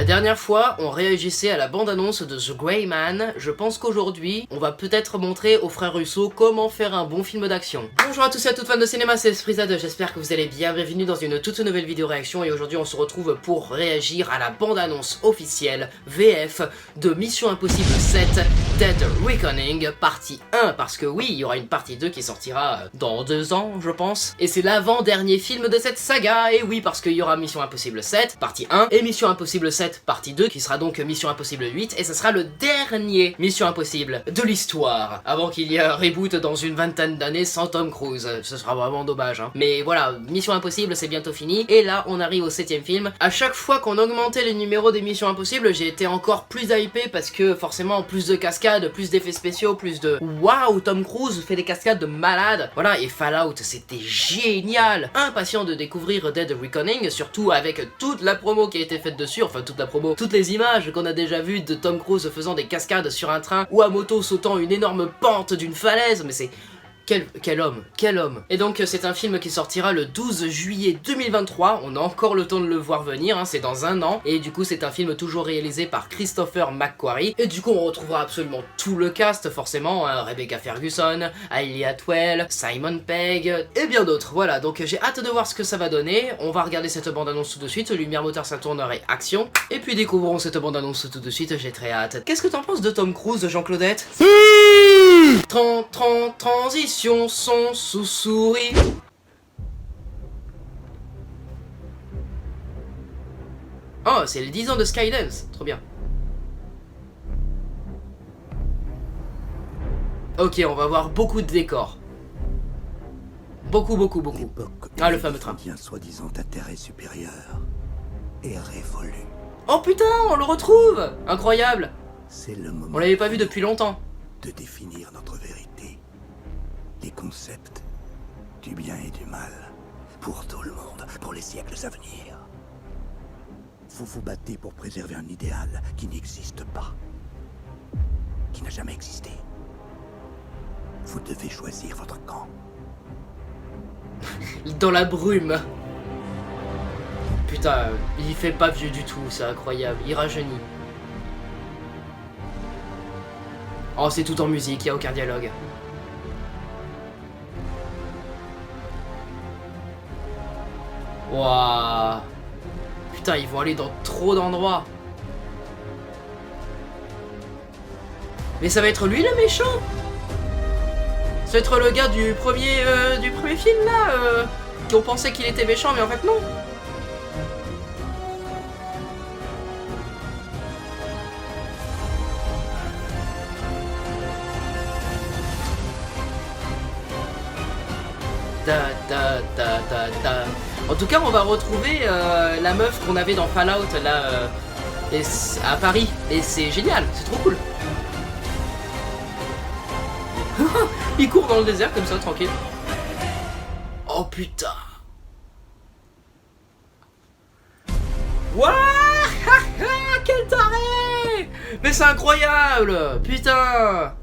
La dernière fois, on réagissait à la bande-annonce de The Gray Man. Je pense qu'aujourd'hui, on va peut-être montrer aux frères Russo comment faire un bon film d'action. Bonjour à tous et à toutes fans de cinéma, c'est Sprizad, j'espère que vous allez bien. Bienvenue dans une toute nouvelle vidéo réaction et aujourd'hui on se retrouve pour réagir à la bande-annonce officielle VF de Mission Impossible 7 Dead Reckoning partie 1. Parce que oui, il y aura une partie 2 qui sortira dans 2 ans, je pense. Et c'est l'avant-dernier film de cette saga. Et oui, parce qu'il y aura Mission Impossible 7 partie 1 et Mission Impossible 7 partie 2 qui sera donc Mission Impossible 8 et ce sera le dernier Mission Impossible de l'histoire avant qu'il y ait un reboot dans une vingtaine d'années sans Tom Cruise. Ce sera vraiment dommage hein. Mais voilà, Mission Impossible c'est bientôt fini et là on arrive au 7ème film. À chaque fois qu'on augmentait les numéros des Missions Impossibles, j'ai été encore plus hypé parce que forcément plus de cascades, plus d'effets spéciaux, plus de waouh, Tom Cruise fait des cascades de malade. Voilà, et Fallout c'était génial. Impatient de découvrir Dead Reckoning, surtout avec toute la promo qui a été faite dessus, enfin toute la promo, toutes les images qu'on a déjà vues de Tom Cruise faisant des cascades sur un train ou à moto sautant une énorme pente d'une falaise, mais c'est... Quel homme, quel homme. Et donc c'est un film qui sortira le 12 juillet 2023, on a encore le temps de le voir venir, hein, c'est dans un an, et du coup c'est un film toujours réalisé par Christopher McQuarrie, et du coup on retrouvera absolument tout le cast forcément, hein, Rebecca Ferguson, Hayley Atwell, Simon Pegg, et bien d'autres, voilà, donc j'ai hâte de voir ce que ça va donner, on va regarder cette bande-annonce tout de suite, lumière, moteur, ça tournerait, action, et puis découvrons cette bande-annonce tout de suite, j'ai très hâte. Qu'est-ce que t'en penses de Tom Cruise, Jean-Claudette? Transition, son sous souris. Oh, c'est les 10 ans de Skydance, trop bien. Ok, on va voir beaucoup de décors. Beaucoup. Ah, le fameux train. Un soi-disant intérêt supérieur et révolu. Oh putain, on le retrouve. Incroyable. C'est le moment. On l'avait pas vu depuis longtemps. De définir notre vérité. Les concepts du bien et du mal. Pour tout le monde, pour les siècles à venir. Vous vous battez pour préserver un idéal qui n'existe pas. Qui n'a jamais existé. Vous devez choisir votre camp. Dans la brume. Putain, il fait pas vieux du tout, c'est incroyable, il rajeunit. Oh, c'est tout en musique, y a aucun dialogue. Waouh. Putain, ils vont aller dans trop d'endroits. Mais ça va être lui le méchant? Ça va être le gars du premier film là, qui ont pensé qu'il était méchant mais en fait non. En tout cas, on va retrouver la meuf qu'on avait dans Fallout là à Paris et c'est génial, c'est trop cool. Il court dans le désert comme ça, tranquille. Oh putain. Wouah. Quel taré. Mais c'est incroyable. Putain.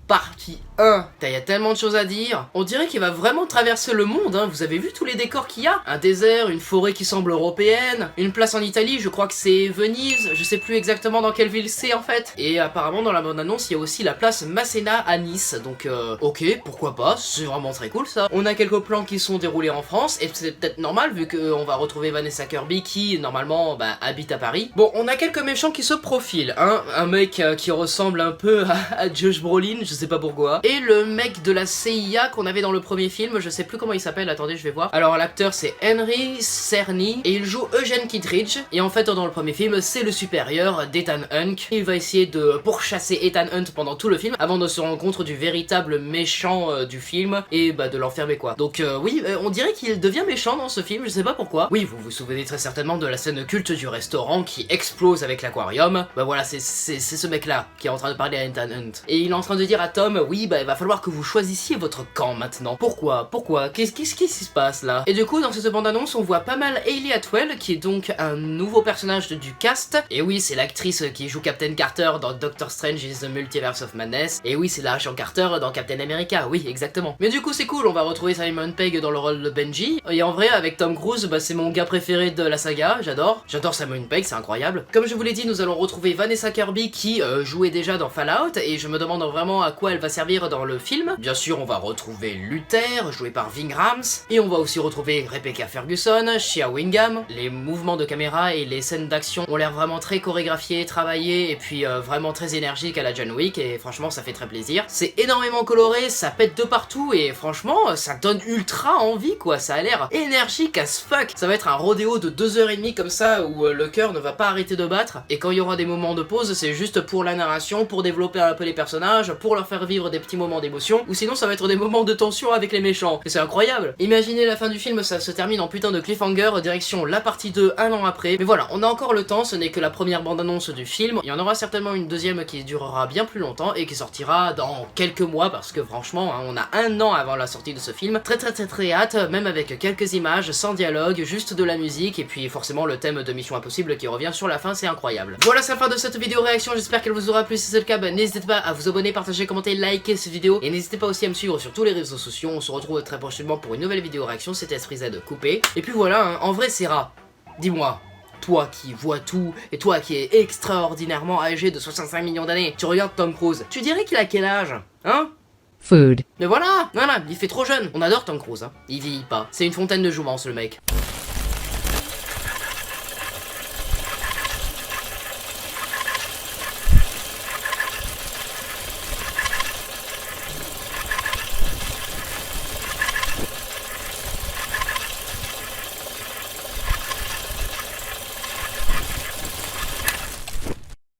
Partie 1. Il y a tellement de choses à dire. On dirait qu'il va vraiment traverser le monde, hein. Vous avez vu tous les décors qu'il y a? Un désert, une forêt qui semble européenne, une place en Italie, je crois que c'est Venise, je sais plus exactement dans quelle ville c'est en fait. Et apparemment dans la bande-annonce, il y a aussi la place Masséna à Nice, donc ok, pourquoi pas, c'est vraiment très cool ça. On a quelques plans qui sont déroulés en France, et c'est peut-être normal vu qu'on va retrouver Vanessa Kirby qui, normalement, habite à Paris. Bon, on a quelques méchants qui se profilent, hein. Un mec qui ressemble un peu à Josh Brolin, je sais pas pourquoi. Et le mec de la CIA qu'on avait dans le premier film, je sais plus comment il s'appelle, attendez je vais voir. Alors l'acteur c'est Henry Czerny et il joue Eugene Kittredge et en fait dans le premier film c'est le supérieur d'Ethan Hunt. Il va essayer de pourchasser Ethan Hunt pendant tout le film avant de se rendre compte du véritable méchant du film et de l'enfermer quoi. Donc oui, on dirait qu'il devient méchant dans ce film, je sais pas pourquoi. Oui, vous vous souvenez très certainement de la scène culte du restaurant qui explose avec l'aquarium. Voilà, c'est ce mec là qui est en train de parler à Ethan Hunt. Et il est en train de dire à Tom, oui il va falloir que vous choisissiez votre camp maintenant. Pourquoi? Qu'est-ce qui se passe là? Et du coup, dans cette bande-annonce, on voit pas mal Hayley Atwell, qui est donc un nouveau personnage du cast. Et oui, c'est l'actrice qui joue Captain Carter dans Doctor Strange in the Multiverse of Madness. Et oui, c'est l'agent Carter dans Captain America, oui, exactement. Mais du coup, c'est cool, on va retrouver Simon Pegg dans le rôle de Benji. Et en vrai, avec Tom Cruise, bah, c'est mon gars préféré de la saga, j'adore. J'adore Simon Pegg, c'est incroyable. Comme je vous l'ai dit, nous allons retrouver Vanessa Kirby qui jouait déjà dans Fallout. Et je me demande vraiment à quoi elle va servir dans le film. Bien sûr, on va retrouver Luther, joué par Ving Rhames. Et on va aussi retrouver Rebecca Ferguson, Shea Wingham. Les mouvements de caméra et les scènes d'action ont l'air vraiment très chorégraphiés, travaillés, et puis vraiment très énergiques à la John Wick, et franchement ça fait très plaisir. C'est énormément coloré, ça pète de partout, et franchement ça donne ultra envie quoi, ça a l'air énergique as fuck. Ça va être un rodéo de 2h30 comme ça, où le cœur ne va pas arrêter de battre, et quand il y aura des moments de pause, c'est juste pour la narration, pour développer un peu les personnages, pour leur faire vivre des petits moments d'émotion, ou sinon ça va être des moments de tension avec les méchants, et c'est incroyable. Imaginez la fin du film, ça se termine en putain de cliffhanger, direction la partie 2 un an après, mais voilà, on a encore le temps, ce n'est que la première bande-annonce du film, il y en aura certainement une deuxième qui durera bien plus longtemps et qui sortira dans quelques mois parce que franchement, hein, on a un an avant la sortie de ce film, très hâte, même avec quelques images, sans dialogue, juste de la musique et puis forcément le thème de Mission Impossible qui revient sur la fin, c'est incroyable. Voilà, c'est la fin de cette vidéo réaction, j'espère qu'elle vous aura plu, si c'est le cas, n'hésitez pas à vous abonner, partager, commenter, liker cette vidéo et n'hésitez pas aussi à me suivre sur tous les réseaux sociaux, on se retrouve très prochainement pour une nouvelle vidéo réaction, c'était Esprit Z coupé, et puis voilà, hein, en vrai Serra, dis-moi, toi qui vois tout, et toi qui es extraordinairement âgé de 65 millions d'années, tu regardes Tom Cruise, tu dirais qu'il a quel âge? Hein? Food. Mais voilà, il fait trop jeune. On adore Tom Cruise, hein. Il vieillit pas. C'est une fontaine de jouvence le mec.